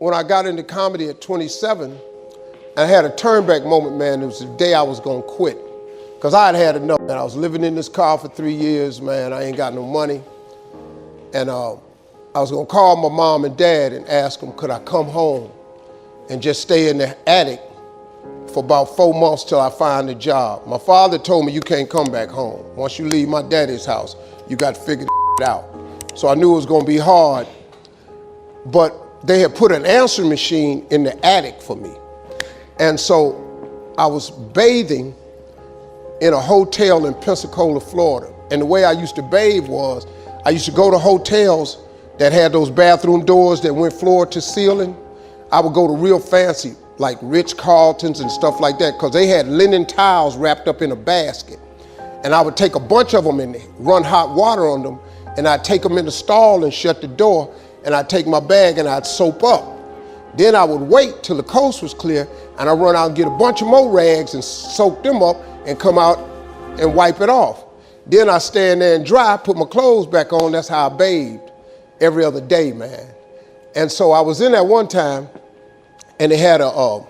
when I got into comedy at 27, I had a turnback moment, man. It was the day I was gonna quit. Because I had enough, man. I was living in this car for 3 years, man. I ain't got no money. And I was gonna call my mom and dad and ask them, could I come home and just stay in the attic for about 4 months till I find a job. My father told me, you can't come back home. Once you leave my daddy's house, you got to figure it out. So I knew it was gonna be hard, but they had put an answering machine in the attic for me. And so I was bathing in a hotel in Pensacola, Florida. And the way I used to bathe was, I used to go to hotels that had those bathroom doors that went floor to ceiling. I would go to real fancy, like Ritz-Carltons and stuff like that, because they had linen towels wrapped up in a basket. And I would take a bunch of them and run hot water on them, and I'd take them in the stall and shut the door, and I'd take my bag and I'd soap up. Then I would wait till the coast was clear, and I'd run out and get a bunch of more rags and soak them up and come out and wipe it off. Then I'd stand there and dry, put my clothes back on. That's how I bathed every other day, man. And so I was in there one time, and they had a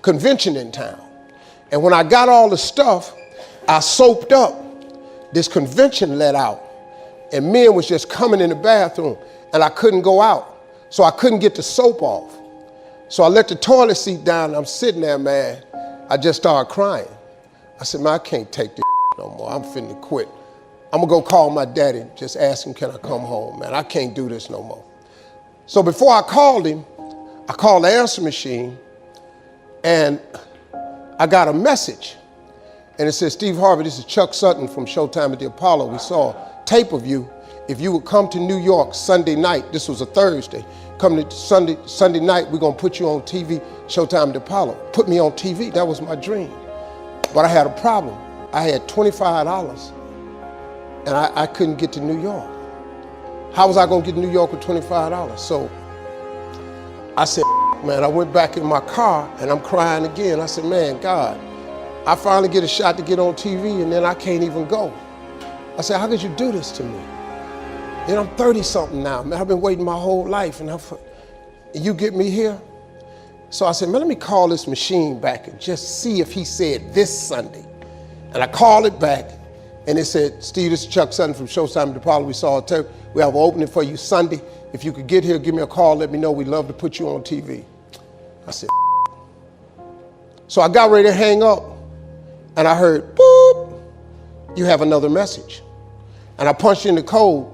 convention in town. And when I got all the stuff, I soaped up. This convention let out, and men was just coming in the bathroom, and I couldn't go out, so I couldn't get the soap off. So I let the toilet seat down, and I'm sitting there, man. I just started crying. I said, man, I can't take this no more. I'm finna quit. I'm gonna go call my daddy, just ask him, can I come home, man? I can't do this no more. So before I called him, I called the answer machine, and I got a message. And it says, Steve Harvey, this is Chuck Sutton from Showtime at the Apollo. We saw a tape of you. If you would come to New York Sunday night, this was a Thursday, come to Sunday night, we're gonna put you on TV, Showtime at the Apollo. Put me on TV, that was my dream. But I had a problem. I had $25, and I couldn't get to New York. How was I gonna get to New York with $25? So I said, man, I went back in my car and I'm crying again. I said, man, God, I finally get a shot to get on TV and then I can't even go. I said, how could you do this to me? You know, I'm 30-something now, man. I've been waiting my whole life and you get me here? So I said, man, let me call this machine back and just see if he said this Sunday. And I called it back and it said, Steve, this is Chuck Sutton from Showtime at the Apollo. We saw a tape. We have an opening for you Sunday. If you could get here, give me a call, let me know. We'd love to put you on TV. I said, so I got ready to hang up and I heard, boop, you have another message. And I punched in the code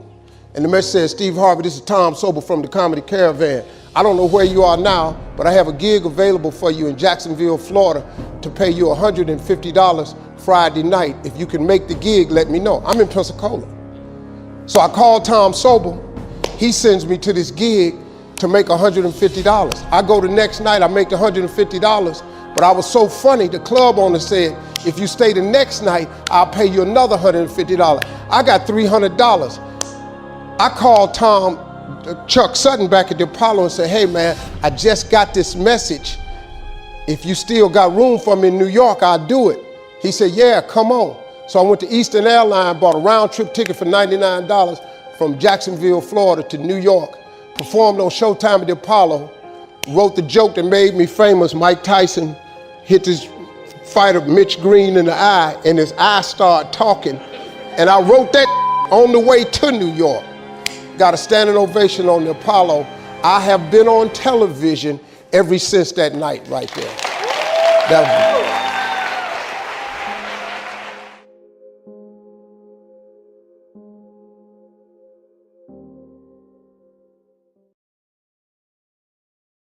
and the message says, Steve Harvey, this is Tom Sobel from the Comedy Caravan. I don't know where you are now, but I have a gig available for you in Jacksonville, Florida to pay you $150 Friday night. If you can make the gig, let me know. I'm in Pensacola. So I called Tom Sobel. He sends me to this gig to make $150. I go the next night, I make the $150, but I was so funny, the club owner said, if you stay the next night, I'll pay you another $150. I got $300. I called Chuck Sutton back at the Apollo and said, hey man, I just got this message. If you still got room for me in New York, I'll do it. He said, yeah, come on. So I went to Eastern Airlines, bought a round trip ticket for $99 from Jacksonville, Florida to New York, performed on Showtime at the Apollo, wrote the joke that made me famous. Mike Tyson hit this fighter, Mitch Green, in the eye, and his eye started talking. And I wrote that on the way to New York. Got a standing ovation on the Apollo. I have been on television ever since that night right there.